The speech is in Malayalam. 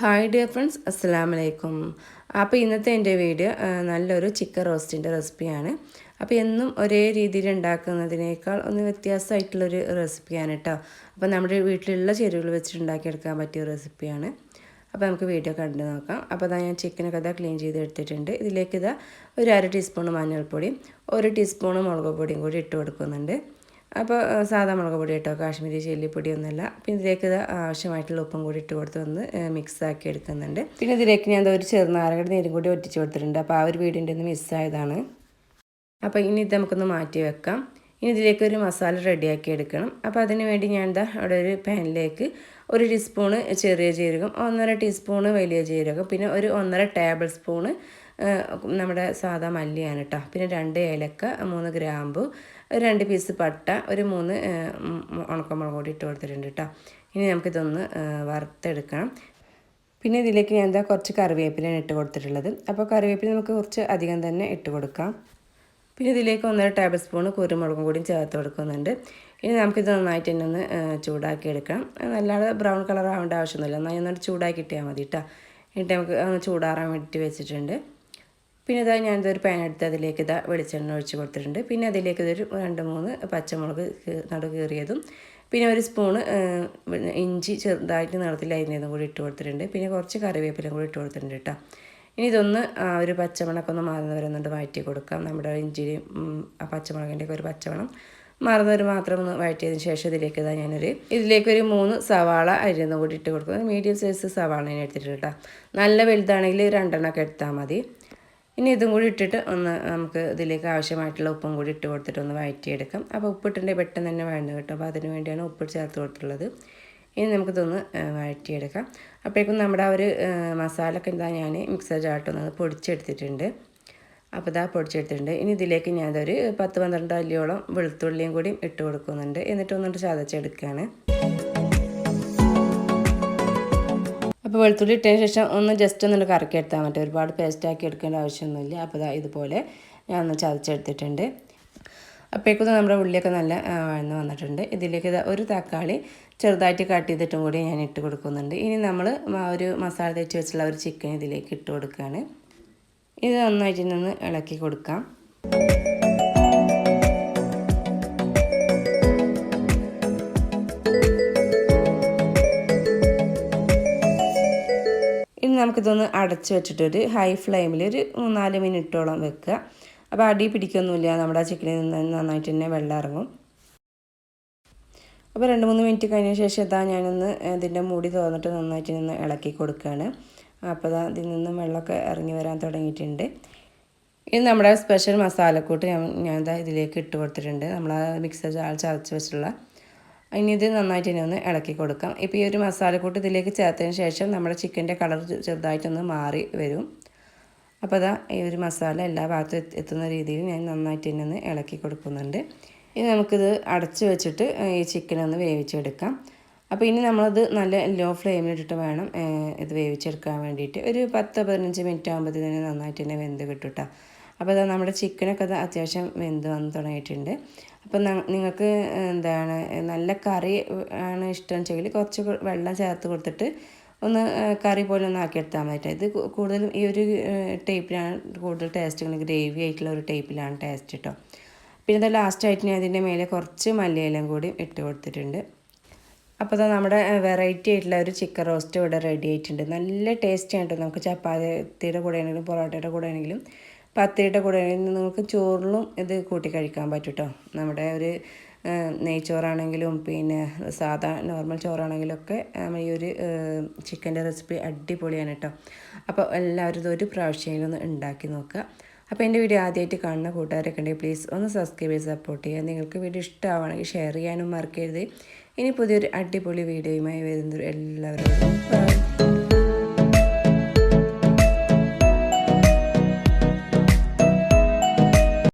ഹായ് ഡിയർ ഫ്രണ്ട്സ്, അസ്സലാമു അലൈക്കും. അപ്പോൾ ഇന്നത്തെ എൻ്റെ വീഡിയോ നല്ലൊരു ചിക്കൻ റോസ്റ്റിൻ്റെ റെസിപ്പിയാണ്. അപ്പോൾ എന്നും ഒരേ രീതിയിൽ ഉണ്ടാക്കുന്നതിനേക്കാൾ ഒന്ന് വ്യത്യാസമായിട്ടുള്ളൊരു റെസിപ്പിയാണ് കേട്ടോ. അപ്പോൾ നമ്മുടെ വീട്ടിലുള്ള ചേരുവകൾ വെച്ചിട്ട് ഉണ്ടാക്കിയെടുക്കാൻ പറ്റിയ റെസിപ്പിയാണ്. അപ്പോൾ നമുക്ക് വീഡിയോ കണ്ടു നോക്കാം. അപ്പോൾ ഞാൻ ചിക്കനൊക്കെ ക്ലീൻ ചെയ്ത് എടുത്തിട്ടുണ്ട്. ഇതിലേക്ക് ഒരു 1/2 ടീസ്പൂൺ മഞ്ഞൾപ്പൊടിയും 1 ടീസ്പൂൺ മുളക് പൊടിയും കൂടി ഇട്ട് കൊടുക്കുന്നുണ്ട്. അപ്പോൾ സാധാ മുളക് പൊടി കേട്ടോ, കാശ്മീരി ചില്ലിപ്പൊടിയൊന്നുമല്ല. പിന്നെ ഇതിലേക്ക് ആവശ്യമായിട്ടുള്ള ഉപ്പും കൂടി ഇട്ട് കൊടുത്ത് ഒന്ന് മിക്സാക്കി എടുക്കുന്നുണ്ട്. പിന്നെ ഇതിലേക്ക് ഞാൻ ഒരു ചെറുനാരങ്ങയുടെ നീരും കൂടി ഒറ്റിച്ച് കൊടുത്തിട്ടുണ്ട്. അപ്പോൾ ആ ഒരു വീടിൻ്റെ ഒന്ന് മിസ്സായതാണ്. അപ്പോൾ ഇനി ഇത് നമുക്കൊന്ന് മാറ്റി വെക്കാം. ഇനി ഇതിലേക്ക് ഒരു മസാല റെഡിയാക്കി എടുക്കണം. അപ്പോൾ അതിന് വേണ്ടി ഞാൻ അവിടെ ഒരു പാനിലേക്ക് 1 ടീസ്പൂണ് ചെറിയ ജീരകം, 1.5 ടീസ്പൂണ് വലിയ ജീരകം, പിന്നെ 1.5 ടേബിൾ സ്പൂണ് നമ്മുടെ സാധാ മല്ലിയാണ് കേട്ടോ. പിന്നെ 2 ഏലക്ക, 3 ഗ്രാമ്പു, 2 പീസ് പട്ട, 3 ഉണക്കമുളക് കൂടി ഇട്ട് കൊടുത്തിട്ടുണ്ട് കേട്ടോ. ഇനി നമുക്കിതൊന്ന് വറുത്തെടുക്കണം. പിന്നെ ഇതിലേക്ക് ഞാൻ കുറച്ച് കറിവേപ്പിലാണ് ഇട്ട് കൊടുത്തിട്ടുള്ളത്. അപ്പോൾ കറിവേപ്പില നമുക്ക് കുറച്ച് അധികം തന്നെ ഇട്ട് കൊടുക്കാം. പിന്നെ ഇതിലേക്ക് 1.5 ടേബിൾ സ്പൂൺ കുരുമുളകും കൂടി ചേർത്ത് കൊടുക്കുന്നുണ്ട്. ഇനി നമുക്കിത് നന്നായിട്ട് തന്നെ ഒന്ന് ചൂടാക്കി എടുക്കണം. നല്ലാതെ ബ്രൗൺ കളർ ആവേണ്ട ആവശ്യമൊന്നുമില്ല, നന്നായി ഒന്നിട്ട് ചൂടാക്കി ഇട്ടാൽ മതി കേട്ടോ. എന്നിട്ട് നമുക്ക് ചൂടാറാൻ വേണ്ടിയിട്ട് വെച്ചിട്ടുണ്ട്. പിന്നെ ഞാനിതൊരു പാൻ എടുത്ത് അതിലേക്ക് വെളിച്ചെണ്ണ ഒഴിച്ച് കൊടുത്തിട്ടുണ്ട്. പിന്നെ അതിലേക്ക് 2-3 പച്ചമുളക് നടു കീറിയതും, പിന്നെ 1 സ്പൂണ് ഇഞ്ചി ചെറുതായിട്ട് നീളത്തിൽ അരിഞ്ഞതും കൂടി ഇട്ട് കൊടുത്തിട്ടുണ്ട്. പിന്നെ കുറച്ച് കറിവേപ്പിലും കൂടി ഇട്ട് കൊടുത്തിട്ടുണ്ട് കേട്ടോ. ഇനി ഇതൊന്ന് ഒരു പച്ചമണമൊക്കെ ഒന്ന് മാറുന്നവരൊന്നുകൊണ്ട് വഴറ്റി കൊടുക്കാം. നമ്മുടെ ഇഞ്ചിയും പച്ചമുളകിൻ്റെയൊക്കെ ഒരു പച്ചമണം മാറുന്നവർ മാത്രം ഒന്ന് വഴറ്റിയതിന് ശേഷം ഇതിലേക്കൊരു 3 സവാള അരിഞ്ഞതും കൂടി ഇട്ട് കൊടുക്കുന്നത്. മീഡിയം സൈസ് സവാള ഞാൻ എടുത്തിട്ടുണ്ട് കേട്ടോ. നല്ല വലുതാണെങ്കിൽ 2 എണ്ണമൊക്കെ എടുത്താൽ മതി. ഇനി ഇതും കൂടി ഇട്ടിട്ട് ഒന്ന് നമുക്ക് ഇതിലേക്ക് ആവശ്യമായിട്ടുള്ള ഉപ്പും കൂടി ഇട്ട് കൊടുത്തിട്ട് ഒന്ന് വഴറ്റിയെടുക്കാം. അപ്പോൾ ഉപ്പിട്ടുണ്ടെങ്കിൽ പെട്ടെന്ന് തന്നെ വഴന്നു കേട്ടോ. അപ്പോൾ അതിന് വേണ്ടിയാണ് ഉപ്പ് ചേർത്ത് കൊടുത്തിട്ടുള്ളത്. ഇനി നമുക്കിതൊന്ന് വഴറ്റിയെടുക്കാം. അപ്പോഴേക്കും നമ്മുടെ ആ ഒരു മസാലയൊക്കെ ഞാൻ മിക്സർ ജാറിട്ടൊന്ന് പൊടിച്ചെടുത്തിട്ടുണ്ട്. അപ്പോൾ പൊടിച്ചെടുത്തിട്ടുണ്ട്. ഇനി ഇതിലേക്ക് ഞാനതൊരു 10-12 അല്ലിയോളം വെളുത്തുള്ളിയും കൂടി ഇട്ട് കൊടുക്കുന്നുണ്ട്. എന്നിട്ടൊന്നിട്ട് ചതച്ചെടുക്കുകയാണ്. അപ്പോൾ വെളുത്തുള്ളി ഇട്ടതിന് ശേഷം ഒന്ന് ജസ്റ്റ് ഒന്നിട്ട് കറക്കി എടുത്താൽ മതി. ഒരുപാട് പേസ്റ്റാക്കി എടുക്കേണ്ട ആവശ്യമൊന്നുമില്ല. അപ്പോൾ ഇതുപോലെ ഞാൻ ഒന്ന് ചതച്ചെടുത്തിട്ടുണ്ട്. അപ്പോഴേക്കും നമ്മുടെ ഉള്ളിയൊക്കെ നല്ല വഴന്ന് വന്നിട്ടുണ്ട്. ഇതിലേക്ക് ഒരു തക്കാളി ചെറുതായിട്ട് കട്ട് ചെയ്തിട്ടും കൂടി ഞാൻ ഇട്ട് കൊടുക്കുന്നുണ്ട്. ഇനി നമ്മൾ ഒരു മസാല തേച്ച് വെച്ചുള്ള ഒരു ചിക്കൻ ഇതിലേക്ക് ഇട്ട് കൊടുക്കുകയാണ്. ഇത് നന്നായിട്ട് നിന്ന് ഇളക്കി കൊടുക്കാം. ഇനി നമുക്കിതൊന്ന് അടച്ച് വെച്ചിട്ടൊരു ഹൈ ഫ്ലെയിമിൽ ഒരു 3-4 മിനിറ്റോളം വെക്കുക. അപ്പോൾ അടി പിടിക്കൊന്നുമില്ല, നമ്മുടെ ചിക്കനിൽ നിന്ന് നന്നായിട്ട് തന്നെ വെള്ളം ഇറങ്ങും. അപ്പോൾ 2-3 മിനിറ്റ് കഴിഞ്ഞ ശേഷം ഞാനൊന്ന് ഇതിൻ്റെ മൂടി തുറന്നിട്ട് നന്നായിട്ട് നിന്ന് ഇളക്കി കൊടുക്കുകയാണ്. അപ്പോൾ ഇതിൽ നിന്ന് വെള്ളമൊക്കെ ഇറങ്ങി വരാൻ തുടങ്ങിയിട്ടുണ്ട്. ഇനി നമ്മുടെ സ്പെഷ്യൽ മസാലക്കൂട്ട് ഞാൻ ഇതിലേക്ക് ഇട്ട് കൊടുത്തിട്ടുണ്ട്. നമ്മൾ മിക്സർ ജാർ ചതച്ച് വെച്ചിട്ടുള്ള. ഇനി ഇത് നന്നായിട്ട് തന്നെ ഒന്ന് ഇളക്കി കൊടുക്കാം. ഇപ്പോൾ ഈ ഒരു മസാലക്കൂട്ട് ഇതിലേക്ക് ചേർത്തതിന് ശേഷം നമ്മുടെ ചിക്കൻ്റെ കളർ ചെറുതായിട്ടൊന്ന് മാറി വരും. അപ്പോൾ ഈ ഒരു മസാല എല്ലാ ഭാഗത്തും എത്തുന്ന രീതിയിൽ ഞാൻ നന്നായിട്ട് തന്നെ ഒന്ന് ഇളക്കി കൊടുക്കുന്നുണ്ട്. ഇനി നമുക്കിത് അടച്ച് വെച്ചിട്ട് ഈ ചിക്കനൊന്ന് വേവിച്ചെടുക്കാം. അപ്പോൾ ഇനി നമ്മളത് നല്ല ലോ ഫ്ലെയിമിലിട്ടിട്ട് വേണം ഇത് വേവിച്ചെടുക്കാൻ വേണ്ടിയിട്ട്. ഒരു 10-15 മിനിറ്റ് ആകുമ്പോഴത്തേന് തന്നെ നന്നായിട്ട് തന്നെ വെന്ത് കിട്ടും കേട്ടോ. അപ്പോൾ നമ്മുടെ ചിക്കനൊക്കെ അത്യാവശ്യം വെന്ത് വന്ന് തുടങ്ങിയിട്ടുണ്ട്. അപ്പം നിങ്ങൾക്ക് നല്ല കറി ആണ് ഇഷ്ടം വെച്ചെങ്കിൽ കുറച്ച് വെള്ളം ചേർത്ത് കൊടുത്തിട്ട് ഒന്ന് കറി പോലെ ഒന്ന് ആക്കിയെടുത്താൽ മതി. ഇത് കൂടുതലും ഈ ഒരു ടൈപ്പിലാണ് കൂടുതൽ ടേസ്റ്റ്, ഗ്രേവി ആയിട്ടുള്ള ഒരു ടൈപ്പിലാണ് ടേസ്റ്റ് കേട്ടോ. പിന്നെ ലാസ്റ്റായിട്ട് ഞാൻ അതിൻ്റെ മേലെ കുറച്ച് മല്ലിയിലയും കൂടി ഇട്ട് കൊടുത്തിട്ടുണ്ട്. അപ്പോൾ നമ്മുടെ വെറൈറ്റി ആയിട്ടുള്ള ഒരു ചിക്കൻ റോസ്റ്റ് ഇവിടെ റെഡി ആയിട്ടുണ്ട്. നല്ല ടേസ്റ്റ് ആണ് കേട്ടോ. നമുക്ക് ചപ്പാത്തിയുടെ കൂടെ ആണെങ്കിലും പൊറോട്ടയുടെ കൂടെ ആണെങ്കിലും പത്തിരിയുടെ കൂടെ നിങ്ങൾക്ക് ചോറിലും ഇത് കൂട്ടി കഴിക്കാൻ പറ്റും കേട്ടോ. നമ്മുടെ ഒരു നെയ്ച്ചോറാണെങ്കിലും പിന്നെ സാധാ നോർമൽ ചോറാണെങ്കിലും ഒക്കെ നമ്മൾ ഈ ഒരു ചിക്കൻ്റെ റെസിപ്പി അടിപൊളിയാണ് കേട്ടോ. അപ്പോൾ എല്ലാവരും ഇതൊരു പ്രാവശ്യമെങ്കിലും ഉണ്ടാക്കി നോക്കുക. അപ്പോൾ എൻ്റെ വീഡിയോ ആദ്യമായിട്ട് കാണുന്ന കൂട്ടുകാരൊക്കെ ഉണ്ടെങ്കിൽ പ്ലീസ് ഒന്ന് സബ്സ്ക്രൈബ് ചെയ്ത് സപ്പോർട്ട് ചെയ്യുക. നിങ്ങൾക്ക് വീഡിയോ ഇഷ്ടമാണെങ്കിൽ ഷെയർ ചെയ്യാനും മറക്കരുത്. ഇനി പുതിയൊരു അടിപൊളി വീഡിയോയുമായി വരുന്നത് എല്ലാവരും